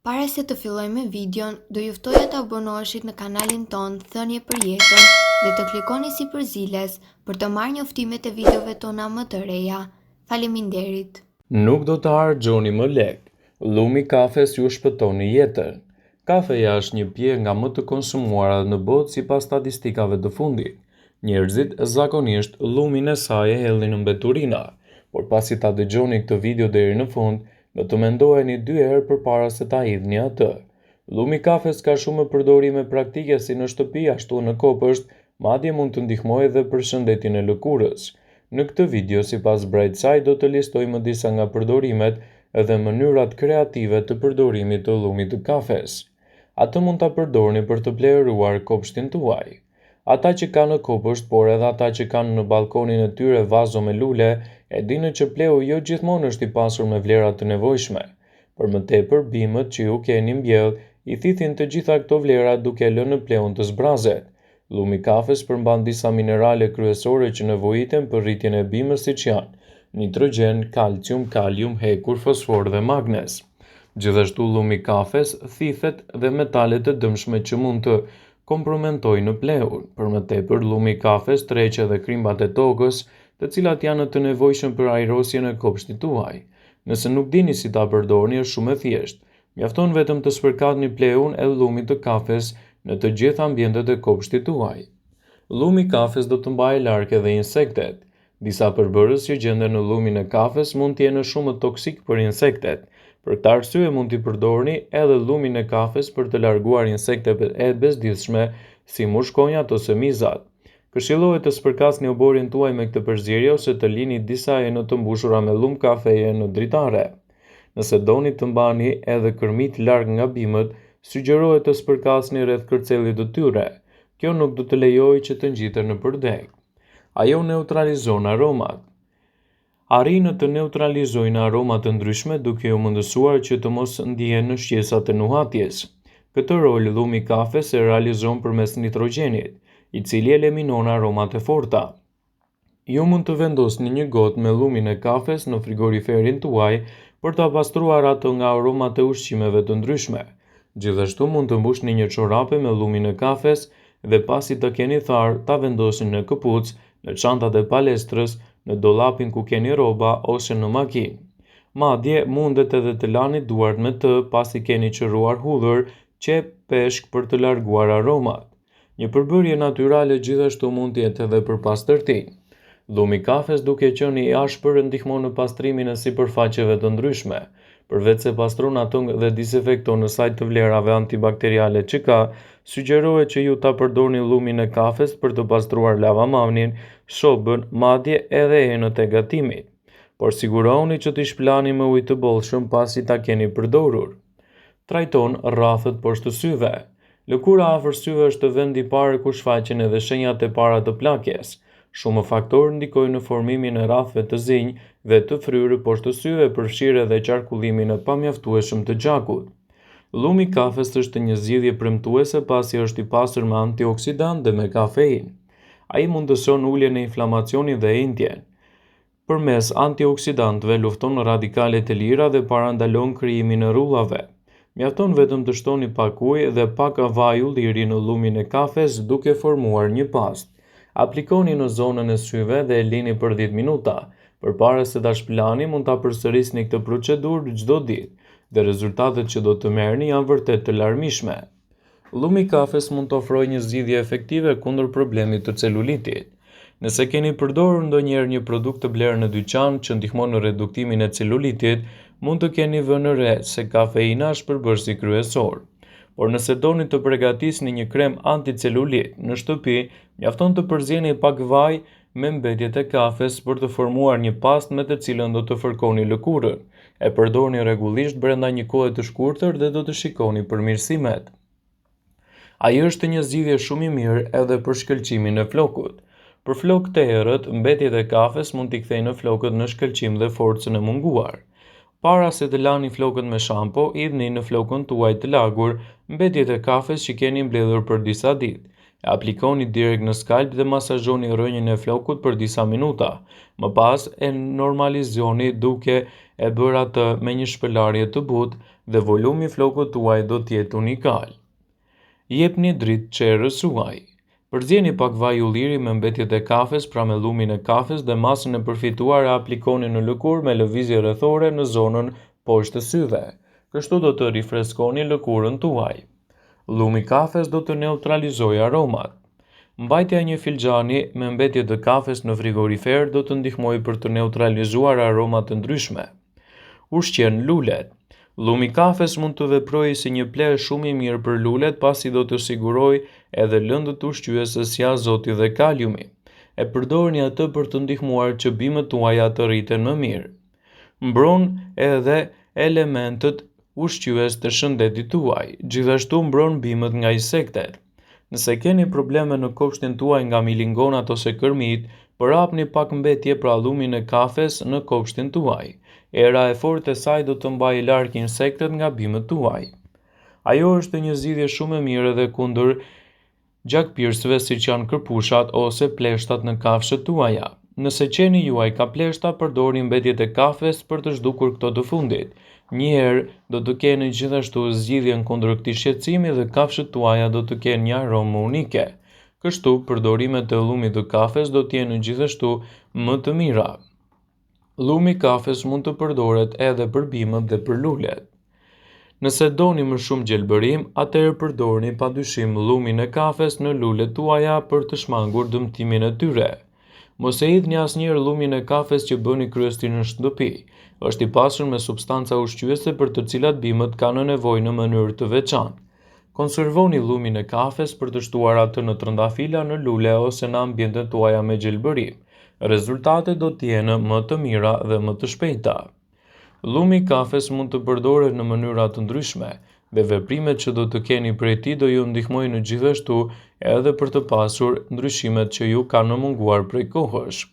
Para se të fillojmë me videon, do ju ftoja të abonoheshit në kanalin ton Thënie për Jetën dhe të klikoni si përziles për të marrë njoftimet e videove tona më të reja. Faleminderit. Nuk do të harxhoni më lek. Llumi i kafes ju shpëton jetën. Kafeja është një pije nga më të konsumuarat në botë sipas statistikave të fundit. Njerëzit zakonisht llumin e saj e hedhin në mbeturina, por pasi ta dëgjoni këtë video deri në fund, do të mendoheni 2 herë përpara se ta hidhni atë. Llumi i kafes ka shumë përdorime praktike si në shtëpi ashtu në kopësht, madje mund të ndihmojë edhe për shëndetin e lëkurës. Në këtë video, sipas Brightside, do të listojmë disa nga përdorimet edhe mënyrat kreative të përdorimit të llumit të kafes. Atë mund ta përdorni për të pleruar kopshtin tuaj. Ata që kanë në kopësht, por edhe ata që kanë në balkonin e tyre vazo me lule, e dinë që pleu jo gjithmonë është i pasur me vlera të nevojshme. Për më tepër, bimët që ju keni mbjell i thithin të gjitha këto vlera duke lënë pleun të zbrazet. Llumi i kafes përmban disa minerale kryesore që nevojiten për rritjen e bimës siç janë nitrogjen, kalcium, kalium, hekur, fosfor dhe magnez. Gjithashtu llumi i kafes thithet dhe metale të dëmshme që mund të kompromentojnë në pleun. Për më tepër, llumi i kafes tërheq edhe krimbat e tokës, të cilat janë të nevojshëm për ajrosjen e kopshtit tuaj. Nëse nuk dini si ta përdorni, është shumë e thjeshtë. Mjafton vetëm të spërkatni pleun e llumit të kafes në të gjitha ambientet e kopshtit tuaj. Llumi i kafes do të mbajë larg edhe insektet. Disa përbërës që gjenden në llumin e kafes mund të jenë shumë toksik për insektet. Për këtë arsye mund t'i përdorni edhe llumin e kafes për të larguar insektet e bezdisshme si mushkonjat ose mizat. Këshillohet të spërkasni oborin tuaj me këtë përzierje ose të lini disa eno të mbushura me lum kafeje në dritare. Nëse doni të mbani edhe kërmit larg nga bimët, sugjerohet të spërkasni rreth kërcellit të tyre. Kjo nuk do të lejojë që të ngjiten në përdek. Ajo neutralizon aromat. Arrin të neutralizojnë aroma të ndryshme duke u mundësuar që të mos ndihen në shqesat e nuhatjes. Këtë rol llumi i kafes e realizon përmes nitrogjenit, i cili eliminon aromat e forta. Ju mund të vendosni një gotë me llumin e kafes në frigoriferin tuaj për ta pastruar atë nga aromat e ushqimeve të ndryshme. Gjithashtu mund të mbushni një çorape me llumin e kafes dhe pasi të keni tharë, ta vendosni në këpucë, në çantat e palestrës, në dollapin ku keni rroba ose në makinë. Madje mundet edhe të lani duart me të pasi keni qëruar hudhër, qep, peshk për të larguar aromat. Një përbërje natyrale gjithashtu mund të jetë edhe për pastërtinë. Llumi i kafes duke qenë i ashpër ndihmon në pastrimin e sipërfaqeve të ndryshme. Përveç se pastron ato dhe disinfekton në saj të vlerave antibakteriale që ka, sugjerohet që ju ta përdorni llumin e kafes për të pastruar lavamanin, shobën, madje edhe enët e gatimit. Por sigurohuni që t'i shplani me ujë të bollshëm pasi ta keni përdorur. Trajton rrafët poshtë syve. Lëkura afër syve është vendi i parë ku shfaqen edhe shenjat e para të plakjes. Shumë faktorë ndikojnë në formimin e rrafëve të zinj dhe të fryrë poshtë syve, përfshirë edhe qarkullimin e pamjaftueshëm të gjakut. Llumi i kafes është një zgjidhje premtuese pasi është i pasur me antioksidant dhe me kafeinë. Ai mundëson uljen e inflamacionit dhe hindjen. Përmes antioksidantëve lufton radikalet e lira dhe parandalon krijimin e rrullave. Mjafton vetëm të shtoni pak ujë dhe pak vaj ulliri në llumin e kafes duke formuar një pastë. Aplikoni në zonën e syve dhe e lini për 10 minuta. Përpara se ta shplani, mund ta përsërisni këtë procedurë çdo ditë dhe rezultatet që do të merrni janë vërtet të larmishme. Llumi i kafes mund të ofrojë një zgjidhje efektive kundër problemit të celulitit. Nëse keni përdorur ndonjëherë një produkt të blerë në dyqan që ndihmon në reduktimin e celulitit, mund të keni vënë re se kafeina është përbërësi kryesor. Por nëse doni të përgatisni një krem anticelulit në shtëpi, mjafton të përzieni pak vaj me mbetjet e kafes për të formuar një pastë me të cilën do të fërkoni lëkurën. E përdorni rregullisht brenda një kohe të shkurtër dhe do të shikoni përmirësimet. Ai është një zgjidhje shumë i mirë edhe për shkëlqimin e flokut. Për flokë të errët, mbetjet e kafes mund t'i kthejnë flokët në shkëlqim dhe forcën e munguar. Para se të lani flokët me shampo, hidhni në flokën tuaj të lagur mbetjet e kafes që keni mbledhur për disa ditë. E aplikoni direkt në skalp dhe masazhoni rrënjën e flokut për disa minuta. Më pas e normalizoni duke e bëra të me një shpëlarje të butë dhe volumi flokut tuaj do të jetë unikal. Jepni dritë çerrës suaj. Përzieni pak vaj ulliri me mbetjet e kafes pra me lumin e kafes dhe masën e përfituar e aplikoni në lëkurë me lëvizje rrethore në zonën poshtë të syve. Kështu do të rifreskoni lëkurën tuaj. Lumi i kafes do të neutralizojë aromat. Mbajtja e një filxhani me mbetje të kafes në frigorifer do të ndihmojë për të neutralizuar aroma të ndryshme. Ushqen lulet. Lumi i kafes mund të veprojë si një pleë shumë i mirë për lulet pasi do të sigurojë edhe lëndët ushqyese si azoti dhe kaliumi. E përdorni atë për të ndihmuar që bimët tuaja të rriten më mirë. Mbron edhe elementët ushqyes të shëndetit tuaj, gjithashtu mbron bimët nga insektet. Nëse keni probleme në kopshtin tuaj nga milingonat ose kërmit, përhapni pak mbetje pra lumin e kafes në kopshtin tuaj. Era e fortë e saj do të mbajë larg insektet nga bimët tuaj. Ajo është një zgjidhje shumë e mirë edhe kundër gjakpirësve siç janë kërpushat ose pleshtat në kafshët tuaja. Nëse qeni juaj ka pleshta, përdorni mbetjet e kafes për të zhdukur këto të fundit. Një herë do të keni gjithashtu zgjidhjen kundër këtij shqetësimi dhe kafshët tuaja do të kenë një aromë unike. Kështu, përdorimet e llumit të kafes do të jenë gjithashtu më të mira. Llumi i kafes mund të përdoret edhe për bimët dhe për lulet. Nëse doni më shumë gjelbërim, atëherë përdorni padyshim llumin e kafes në lulet tuaja për të shmangur dëmtimin e tyre. Mos e hidhni asnjëherë llumin e kafes që bëni kryesisht në shtëpi. Është i pasur me substanca ushqyese për të cilat bimët kanë nevojë në mënyrë të veçantë. Konservoni llumin e kafes për të shtuar atë në trëndafila, në lule ose në ambientet tuaja me gjelbërim. Rezultatet do të jenë më të mira dhe më të shpejta. Llumi i kafes mund të përdoret në mënyra të ndryshme dhe veprimet që do të keni prej tij do ju ndihmojnë gjithashtu edhe për të pasur ndryshimet që ju kanë munguar prej kohësh.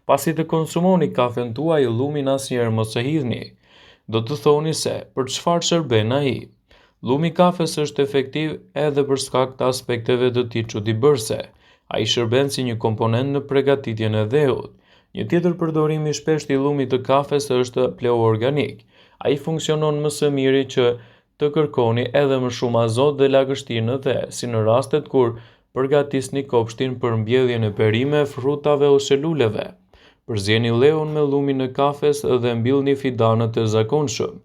Pasi të konsumoni kafen tuaj, llumin asnjëherë mos e hidhni. Do të thoni se për çfarë shërben ai. Llumi i kafes është efektiv edhe për shkak të aspekteve të tij çuditëbërëse. Ai shërben si një komponent në përgatitjen e dheut. Një tjetër përdorim i shpeshtë i llumit të kafes është pleu organik. Ai funksionon më së miri që të kërkoni edhe më shumë azot dhe lagështirë në dhe, si në rastet kur përgatisni kopshtin për mbjedhjen e perime, frutave ose luleve. Përzieni leun me llumin e kafes dhe mbillni fidanët e zakonshëm.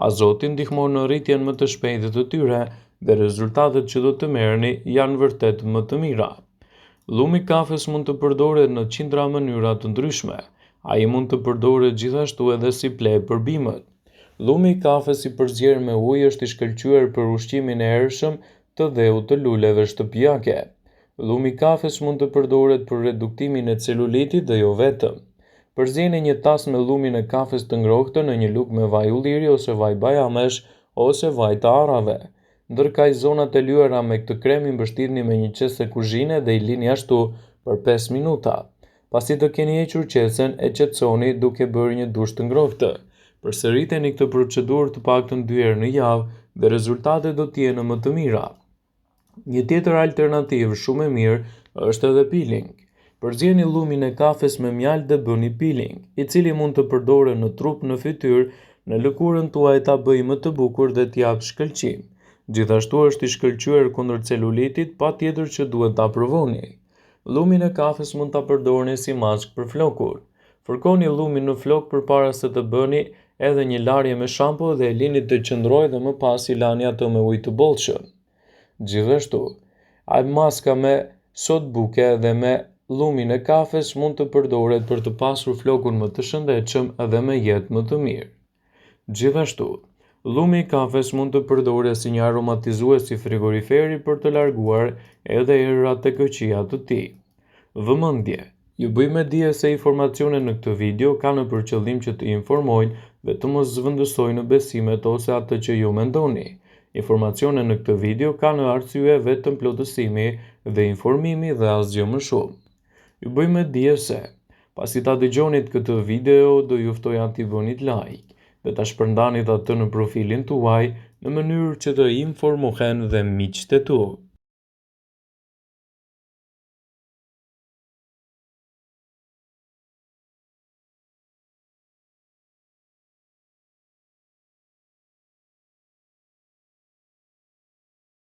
Azoti ndihmon në rritjen më të shpejtë të tyre dhe rezultatet që do të merrni janë vërtet më të mira. Llumi i kafes mund të përdoret në qindra mënyra të ndryshme. Ai mund të përdoret gjithashtu edhe si pleë për bimët. Llumi i kafes i përzgjedhur me ujë është i shkëlqyer për ushqimin e hershëm të dheut të luleve shtëpiake. Llumi i kafes mund të përdoret për reduktimin e celulitit dhe jo vetëm. Përzieni një tas me llumin e kafes të ngrohtë në një lugë me vaj ulliri ose vaj bajamesh ose vaj të arrave. Ndërkaj zonat e lyera me këtë krem i mbështirni me një qese kuzhine dhe i lini ashtu për 5 minuta. Pasi të keni hequr qesen, e qetësoni duke bërë një dush të ngrohtë. Përsëriteni këtë procedurë të paktën 2 herë në javë dhe rezultatet do të jenë më të mira. Një tjetër alternativë shumë e mirë është edhe peeling. Përzieni llumin e kafes me mjaltë dhe bëni peeling, i cili mund të përdoret në trup, në fytyrë, në lëkurën tuaj ta bëjë më të bukur dhe t'i jap shkëlqim. Gjithashtu është i shkëlqyer kundër celulitit, patjetër që duhet ta provoni. Llumin e kafes mund ta përdorni si maskë për flokun. Fërkoni llumin në flok përpara se të bëni edhe një larje me shampo dhe e lini të qëndrojë dhe më pas i lani ato me ujë të bollshëm. Gjithashtu, maska me sodë buke dhe me llumin e kafes mund të përdoret për të pasur flokun më të shëndetshëm dhe me jetë më të mirë. Gjithashtu, llumi i kafes mund të përdoret si një aromatizues i frigoriferit për të larguar edhe erërat e këqija të tij. Vëmendje: ju bëj me dije se informacionet në këtë video kanë për qëllim që të informojnë dhe të mos zëvendësojnë në besimet ose atë që ju mendoni. Informacionet në këtë video kanë arsye vetëm plotësimi dhe informimi dhe asgjë më shumë. Ju bëj me dije se pasi ta dëgjonit këtë video do ju ftoja t'i bënit like dhe ta shpërndanit atë në profilin tuaj në mënyrë që të informohen dhe miqtë e tu.